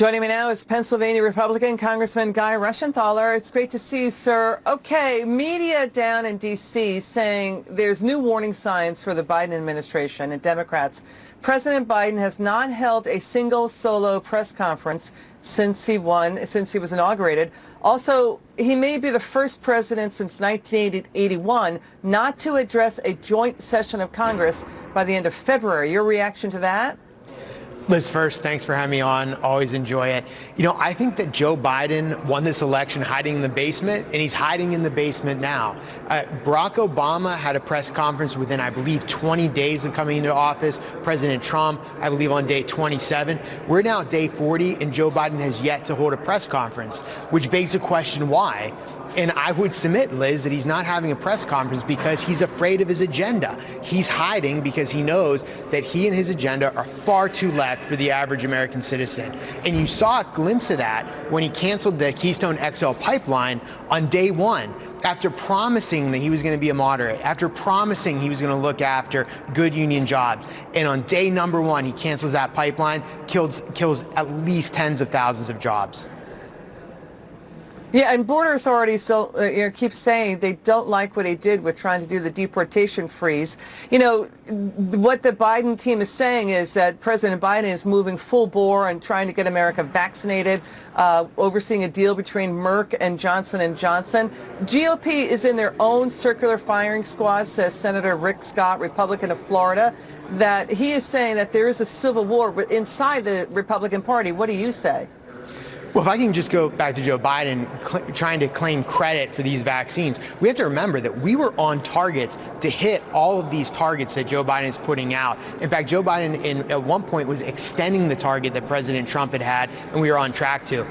Joining me now is Pennsylvania Republican Congressman Guy Reschenthaler. It's great to see you, sir. Okay, media down in D.C. saying there's new warning signs for the Biden administration and Democrats. President Biden has not held a single solo press conference since he was inaugurated. Also, he may be the first president since 1981 not to address a joint session of Congress by the end of February. Your reaction to that? Liz, first, thanks for having me on. Always enjoy it. You know, I think that Joe Biden won this election hiding in the basement, and he's hiding in the basement now. Barack Obama had a press conference within, I believe, 20 days of coming into office. President Trump, I believe, on day 27. We're now at day 40, and Joe Biden has yet to hold a press conference, which begs the question, why? And I would submit, Liz, that he's not having a press conference because he's afraid of his agenda. He's hiding because he knows that he and his agenda are far too left for the average American citizen. And you saw a glimpse of that when he canceled the Keystone XL pipeline on day one, after promising that he was going to be a moderate, after promising he was going to look after good union jobs. And on day number one, he cancels that pipeline, kills at least tens of thousands of jobs. Yeah, and border authorities still keep saying they don't like what he did with trying to do the deportation freeze. You know, what the Biden team is saying is that President Biden is moving full bore and trying to get America vaccinated, overseeing a deal between Merck and Johnson & Johnson. GOP is in their own circular firing squad, says Senator Rick Scott, Republican of Florida, that he is saying that there is a civil war inside the Republican Party. What do you say? Well, if I can just go back to Joe Biden trying to claim credit for these vaccines, we have to remember that we were on target to hit all of these targets that Joe Biden is putting out. In fact, Joe Biden at one point was extending the target that President Trump had, and we were on track to.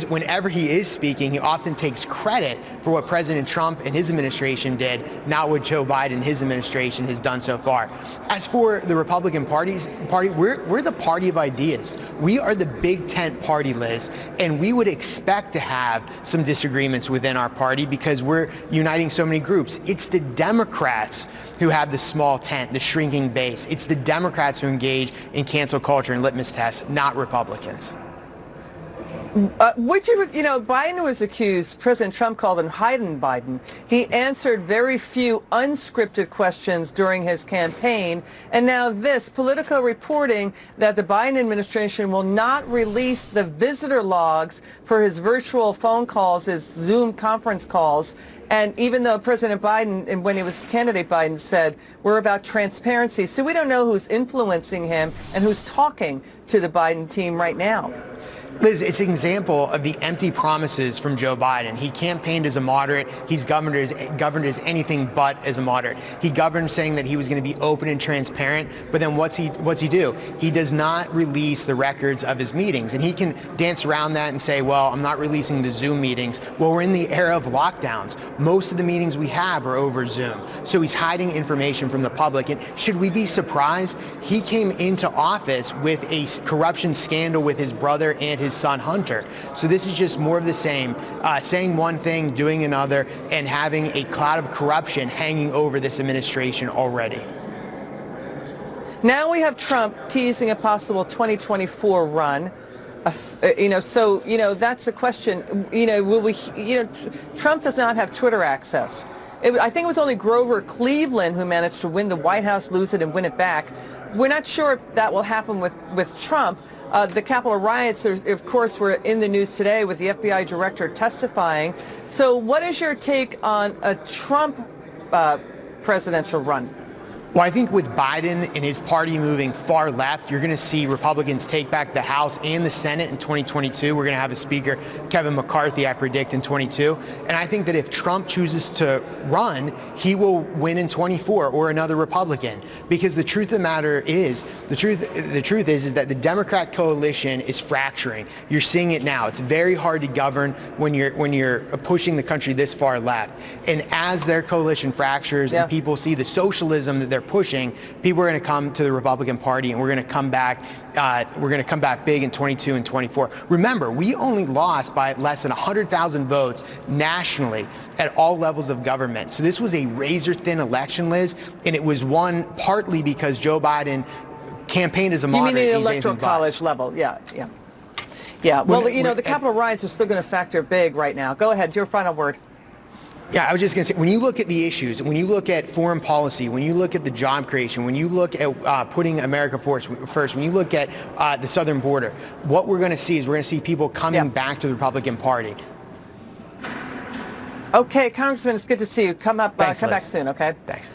Whenever he is speaking, he often takes credit for what President Trump and his administration did, not what Joe Biden and his administration has done so far. As for the Republican Party, we're the party of ideas. We are the big tent party, Liz. And we would expect to have some disagreements within our party because we're uniting so many groups. It's the Democrats who have the small tent, the shrinking base. It's the Democrats who engage in cancel culture and litmus tests, not Republicans. Biden was accused, President Trump called him hiding Biden. He answered very few unscripted questions during his campaign. And now this, Politico reporting that the Biden administration will not release the visitor logs for his virtual phone calls, his Zoom conference calls. And even though President Biden, and when he was candidate Biden, said, we're about transparency. So we don't know who's influencing him and who's talking to the Biden team right now. Liz, it's an example of the empty promises from Joe Biden. He campaigned as a moderate. He's governed as anything but as a moderate. He governed saying that he was going to be open and transparent, but then what's he do? He does not release the records of his meetings, and he can dance around that and say, well, I'm not releasing the Zoom meetings. Well, we're in the era of lockdowns. Most of the meetings we have are over Zoom. So he's hiding information from the public. And should we be surprised? He came into office with a corruption scandal with his brother and his son Hunter. So this is just more of the same, saying one thing, doing another, and having a cloud of corruption hanging over this administration already. Now we have Trump teasing a possible 2024 run. That's the question. Trump does not have Twitter access. I think it was only Grover Cleveland who managed to win the White House, lose it, and win it back. We're not sure if that will happen with Trump. The Capitol riots, of course, were in the news today with the FBI director testifying. So what is your take on a Trump presidential run? Well, I think with Biden and his party moving far left, you're going to see Republicans take back the House and the Senate in 2022. We're going to have a speaker, Kevin McCarthy, I predict, in 22. And I think that if Trump chooses to run, he will win in 24 or another Republican. Because the truth of the matter is, the truth is that the Democrat coalition is fracturing. You're seeing it now. It's very hard to govern when you're pushing the country this far left. And as their coalition fractures and people see the socialism that they're pushing, people are going to come to the Republican Party, and we're going to come back. We're going to come back big in 22 and 24. Remember, we only lost by less than 100,000 votes nationally at all levels of government. So this was a razor-thin election, Liz, and it was won partly because Joe Biden campaigned as a moderate. You mean the electoral college level? Yeah. Yeah, well, the Capitol riots are still going to factor big right now. Go ahead, your final word. Yeah, I was just going to say, when you look at the issues, when you look at foreign policy, when you look at the job creation, when you look at putting America first, when you look at the southern border, what we're going to see is we're going to see people coming back to the Republican Party. Okay, Congressman, it's good to see you. Come Thanks, back Liz. soon, okay? Thanks.